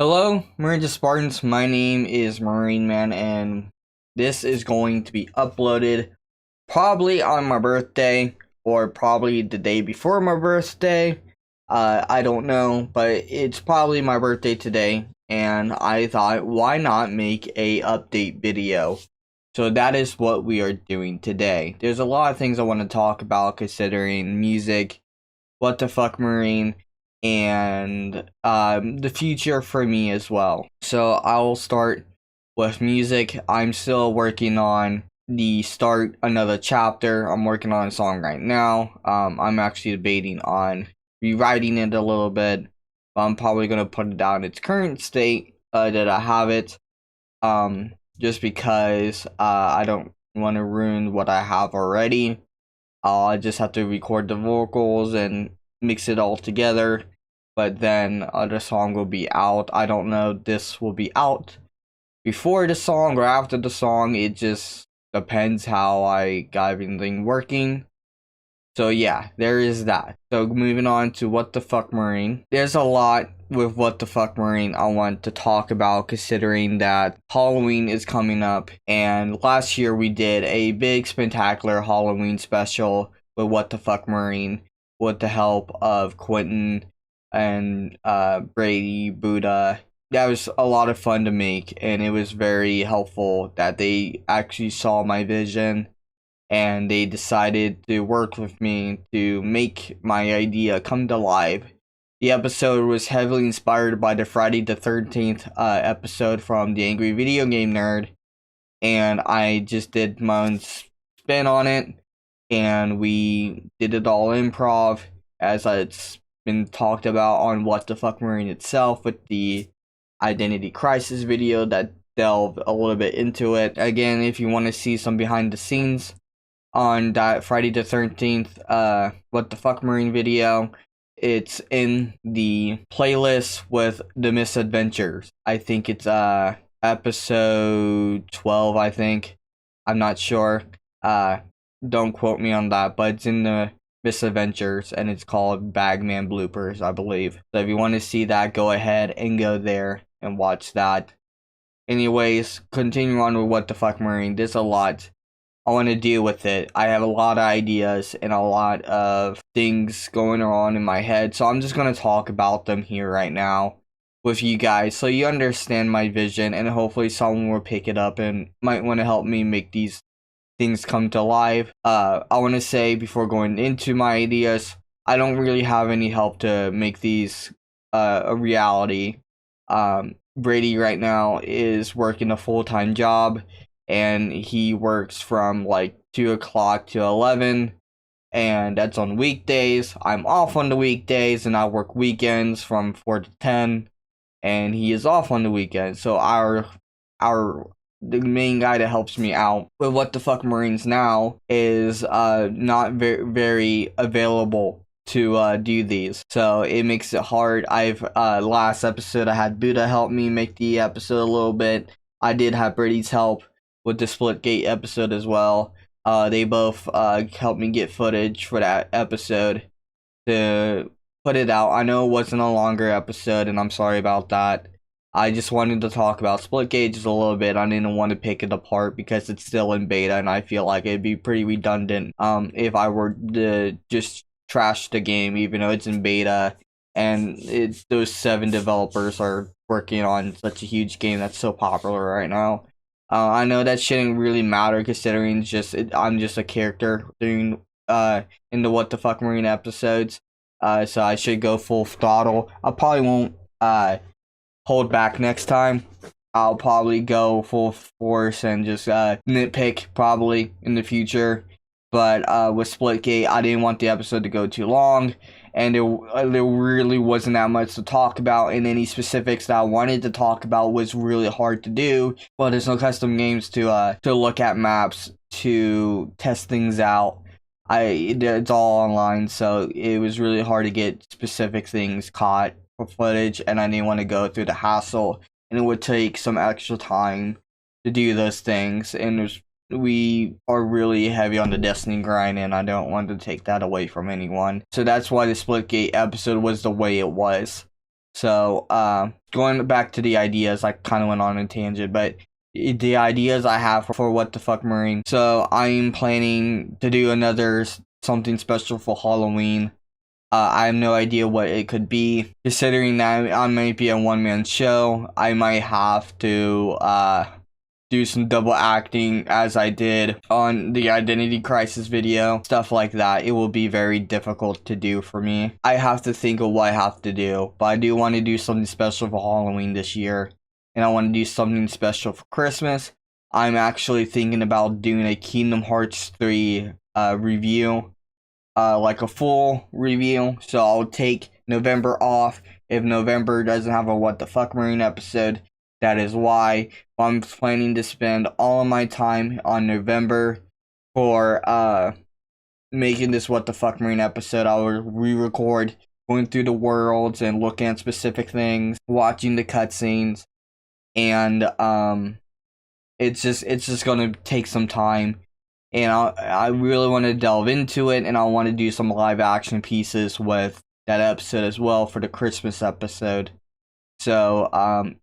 Hello, Marine Spartans. My name is Marineman, and this is going to be uploaded probably on my birthday or probably the day before my birthday. I don't know, but it's probably my birthday today, and I thought, why not make a update video? So that is what we are doing today. There's a lot of things I want to talk about considering music, what the fuck Marine, and the future for me as well. So I'll start with music. I'm still working on the start another chapter. I'm working on a song right now. I'm actually debating on rewriting it a little bit. I'm probably gonna put it down in its current state that I have it. Just because I don't want to ruin what I have already. I just have to record the vocals and mix it all together. But then the song will be out. I don't know if this will be out before the song or after the song. It just depends how I got everything working. So yeah, there is that. So moving on to What the Fuck Marine. There's a lot with What the Fuck Marine I want to talk about, considering that Halloween is coming up, and last year we did a big spectacular Halloween special with What the Fuck Marine with the help of Quentin and Brady, Buddha. That was a lot of fun to make, and it was very helpful that they actually saw my vision and they decided to work with me to make my idea come to life. The episode was heavily inspired by the Friday the 13th episode from The Angry Video Game Nerd, and I just did my own spin on it, and we did it all improv, as it's been talked about on What the Fuck Marine itself, with the Identity Crisis video that delved a little bit into it. Again, if you want to see some behind the scenes on that Friday the 13th What the Fuck Marine video, it's in the playlist with the misadventures. I think it's episode 12, I think. I'm not sure. Don't quote me on that, but it's in the misadventures and it's called Bagman Bloopers, I believe. So if you want to see that, go ahead and go there and watch that. Anyways, continue on with What the Fuck Marine. There's a lot I want to deal with it. I have a lot of ideas and a lot of things going on in my head, so I'm just going to talk about them here right now with you guys so you understand my vision, and hopefully someone will pick it up and might want to help me make these things come to life. I want to say before going into my ideas, I don't really have any help to make these a reality. Brady right now is working a full-time job, and he works from like 2 o'clock to 11, and that's on weekdays. I'm off on the weekdays, and I work weekends from 4 to 10, and he is off on the weekends. So the main guy that helps me out with What the Fuck Marines now is not very available to do these, so it makes it hard. Last episode I had Buddha help me make the episode a little bit. I did have Brady's help with the Splitgate episode as well. They both helped me get footage for that episode to put it out. I know it wasn't a longer episode, and I'm sorry about that. I just wanted to talk about Splitgate just a little bit. I didn't want to pick it apart because it's still in beta, and I feel like it'd be pretty redundant if I were to just trash the game, even though it's in beta, and those 7 developers are working on such a huge game that's so popular right now. I know that shouldn't really matter considering I'm just a character doing in the What the Fuck Marine episodes. So I should go full throttle. I probably won't hold back next time. I'll probably go full force and just nitpick probably in the future. But with Splitgate, I didn't want the episode to go too long, and there really wasn't that much to talk about, and any specifics that I wanted to talk about was really hard to do. Well, there's no custom games to look at maps, to test things out. It's all online, so it was really hard to get specific things caught for footage, and I didn't want to go through the hassle, and it would take some extra time to do those things, and we are really heavy on the Destiny grind, and I don't want to take that away from anyone. So that's why the Splitgate episode was the way it was. So going back to the ideas, I kind of went on a tangent, but the ideas I have for What the Fuck Marine. So I'm planning to do another something special for Halloween. I have no idea what it could be. Considering that I might be a one-man show, I might have to do some double acting as I did on the Identity Crisis video. Stuff like that. It will be very difficult to do for me. I have to think of what I have to do. But I do want to do something special for Halloween this year. And I want to do something special for Christmas. I'm actually thinking about doing a Kingdom Hearts 3 review. Like a full review. So I'll take November off. If November doesn't have a What the Fuck Marine episode, that is why. I'm planning to spend all of my time on November for making this What the Fuck Marine episode. I will re-record going through the worlds and looking at specific things, watching the cutscenes, and it's just gonna take some time. And I really want to delve into it, and I want to do some live action pieces with that episode as well for the Christmas episode. So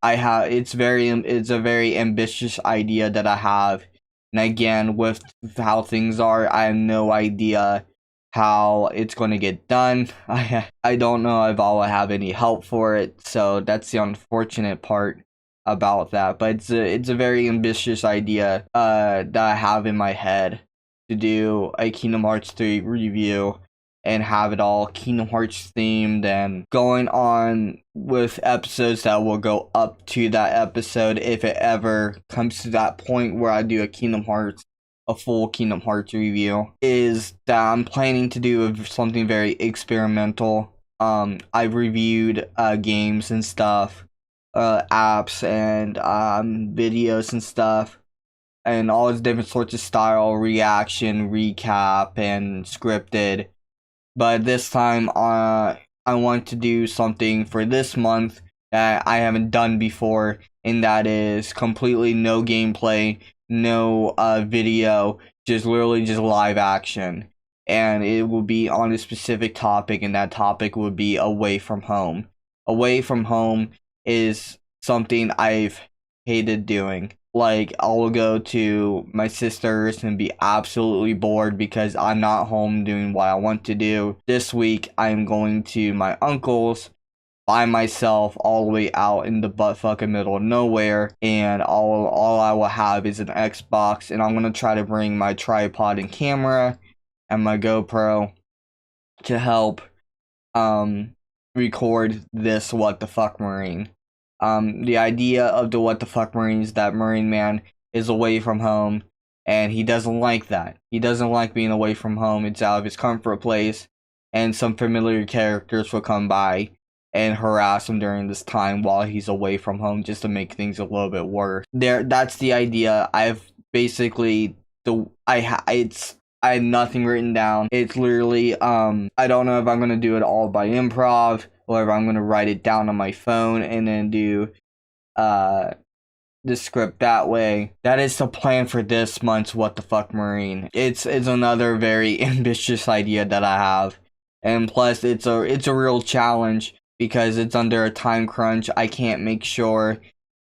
it's a very ambitious idea that I have, and again, with how things are, I have no idea how it's going to get done. I don't know if I'll have any help for it, so that's the unfortunate part about that. But it's a very ambitious idea that I have in my head to do a Kingdom Hearts 3 review and have it all Kingdom Hearts themed, and going on with episodes that will go up to that episode if it ever comes to that point where I do a full Kingdom Hearts review, is that I'm planning to do something very experimental. I've reviewed games and stuff, apps and videos and stuff, and all these different sorts of style, reaction, recap, and scripted. But this time, I want to do something for this month that I haven't done before, and that is completely no gameplay, no video, just literally just live action. And it will be on a specific topic, and that topic would be away from home. Away from home is something I've hated doing. Like, I'll go to my sister's and be absolutely bored because I'm not home doing what I want to do. This week, I'm going to my uncle's by myself all the way out in the butt-fucking middle of nowhere, and all I will have is an Xbox, and I'm going to try to bring my tripod and camera and my GoPro to help record this What the Fuck Marine. The idea of the What the Fuck Marine is that Marineman is away from home, and he doesn't like that. He doesn't like being away from home. It's out of his comfort place, and some familiar characters will come by and harass him during this time while he's away from home, just to make things a little bit worse. That's the idea. I've basically I have nothing written down. It's literally I don't know if I'm gonna do it all by improv, or if I'm gonna write it down on my phone and then do the script that way. That is the plan for this month's What the Fuck Marine. It's another very ambitious idea that I have, and plus it's a real challenge because it's under a time crunch. I can't make sure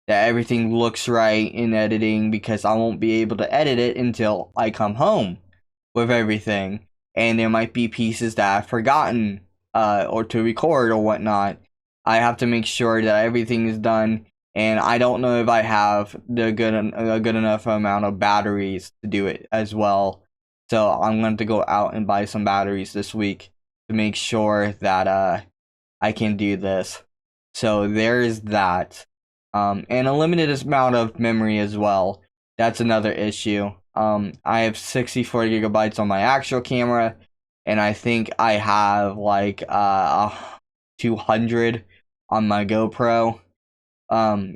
that everything looks right in editing because I won't be able to edit it until I come home with everything, and there might be pieces that I've forgotten or to record or whatnot. I have to make sure that everything is done, and I don't know if I have a good enough amount of batteries to do it as well. So I'm going to go out and buy some batteries this week to make sure that I can do this. So there is that. And a limited amount of memory as well. That's another issue. I have 64 gigabytes on my actual camera, and I think I have like 200 on my GoPro,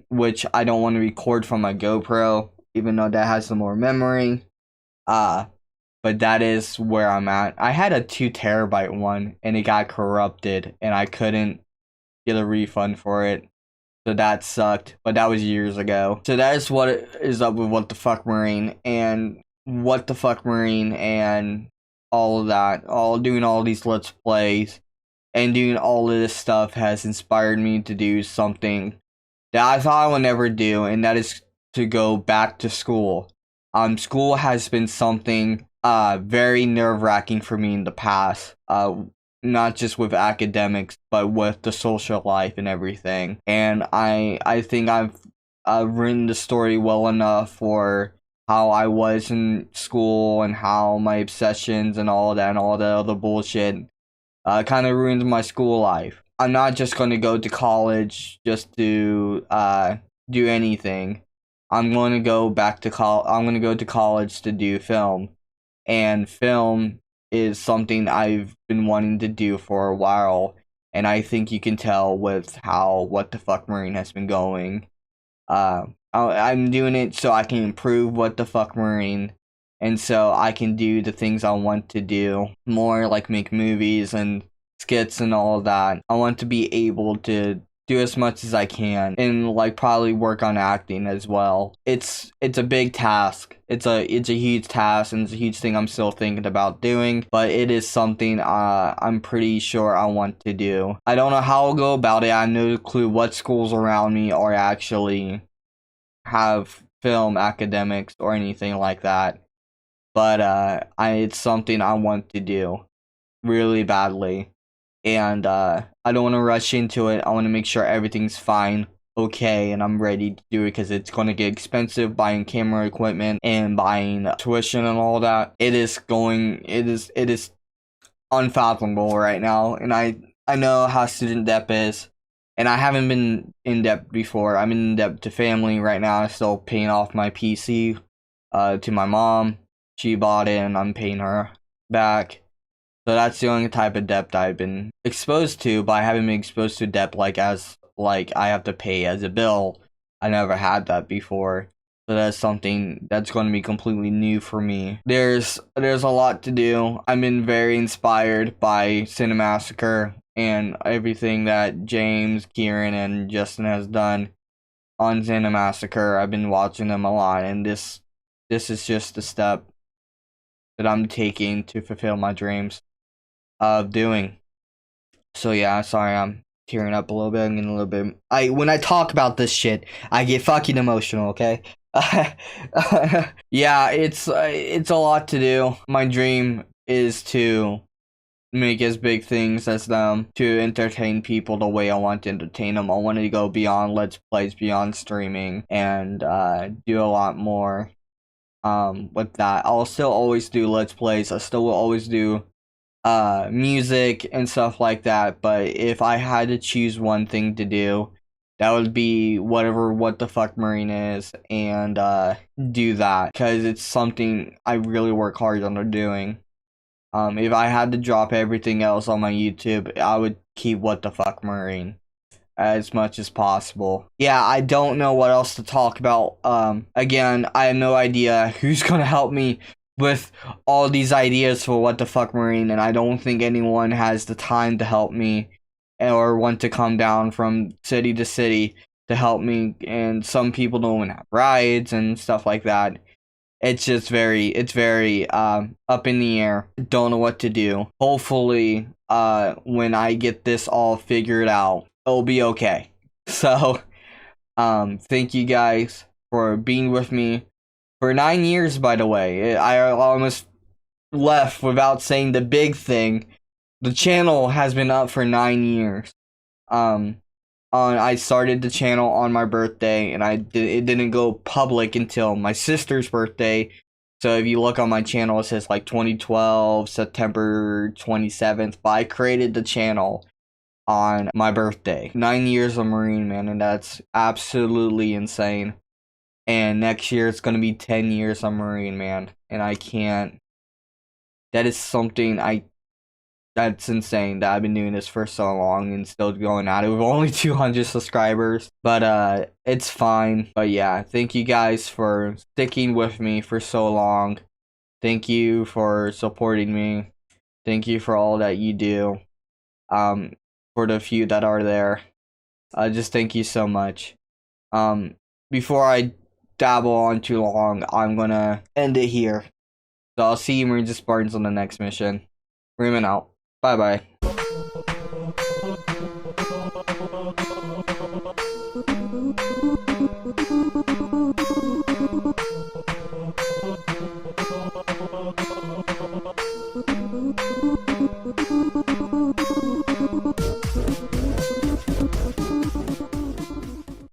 which I don't want to record from my GoPro, even though that has some more memory. But that is where I'm at. I had a 2 terabyte one, and it got corrupted, and I couldn't get a refund for it. So that sucked, but that was years ago. So that is what is up with What the Fuck Marine, and What the Fuck Marine, and all of that. Doing all these Let's Plays, and doing all of this stuff has inspired me to do something that I thought I would never do, and that is to go back to school. School has been something very nerve-wracking for me in the past. Not just with academics, but with the social life and everything. And I think I've written the story well enough for how I was in school and how my obsessions and all that and all the other bullshit kind of ruins my school life. I'm not just going to go to college just to do anything. I'm going to go back to I'm going to go to college to do film, and film is something I've been wanting to do for a while, and I think you can tell with how What the Fuck Marine has been going. I'm doing it so I can improve What the Fuck Marine, and so I can do the things I want to do more, like make movies and skits and all of that. I want to be able to do as much as I can, and like probably work on acting as well. It's a big task. It's a huge task, and it's a huge thing I'm still thinking about doing, but it is something I'm pretty sure I want to do. I don't know how I'll go about it. I have no clue what schools around me are actually have film academics or anything like that, but it's something I want to do really badly. And I don't want to rush into it. I want to make sure everything's fine, okay, and I'm ready to do it, because it's going to get expensive buying camera equipment and buying tuition and all that. It is unfathomable right now, and I know how student debt is, and I haven't been in debt before. I'm in debt to family right now. I'm still paying off my PC to my mom. She bought it, and I'm paying her back. So that's the only type of debt I've been exposed to, but I haven't been exposed to debt like I have to pay as a bill. I never had that before. So that's something that's going to be completely new for me. There's a lot to do. I've been very inspired by Cinemassacre and everything that James, Kieran, and Justin has done on Cinemassacre. I've been watching them a lot, and this is just a step that I'm taking to fulfill my dreams of doing. So yeah, sorry, I'm tearing up a little bit. I'm getting a little bit. When I talk about this shit, I get fucking emotional. Okay. Yeah, it's a lot to do. My dream is to make as big things as them, to entertain people the way I want to entertain them. I want to go beyond Let's Plays, beyond streaming, and do a lot more with that. I'll still always do Let's Plays. I still will always do music and stuff like that, but if I had to choose one thing to do, that would be whatever What the Fuck Marine is, and do that, because it's something I really work hard on doing. If I had to drop everything else on my YouTube, I would keep What the Fuck Marine as much as possible. Yeah, I don't know what else to talk about. Again, I have no idea who's gonna help me with all these ideas for What the Fuck Marine, and I don't think anyone has the time to help me or want to come down from city to city to help me, and some people don't have rides and stuff like that. It's just very up in the air. Don't know what to do. Hopefully when I get this all figured out, it'll be okay. So thank you guys for being with me for 9 years, by the way. I almost left without saying the big thing. The channel has been up for 9 years. I started the channel on my birthday, and it didn't go public until my sister's birthday. So if you look on my channel, it says like 2012, September 27th. But I created the channel on my birthday. 9 years of Marineman, and that's absolutely insane. And next year it's gonna be 10 years of Marineman, and I can't. That is something that's insane that I've been doing this for so long and still going at it with only 200 subscribers. But it's fine. But yeah, thank you guys for sticking with me for so long. Thank you for supporting me. Thank you for all that you do. For the few that are there, just thank you so much. Before I dabble on too long, I'm gonna end it here. So I'll see you Marines and Spartans on the next mission. Marineman out. Bye bye.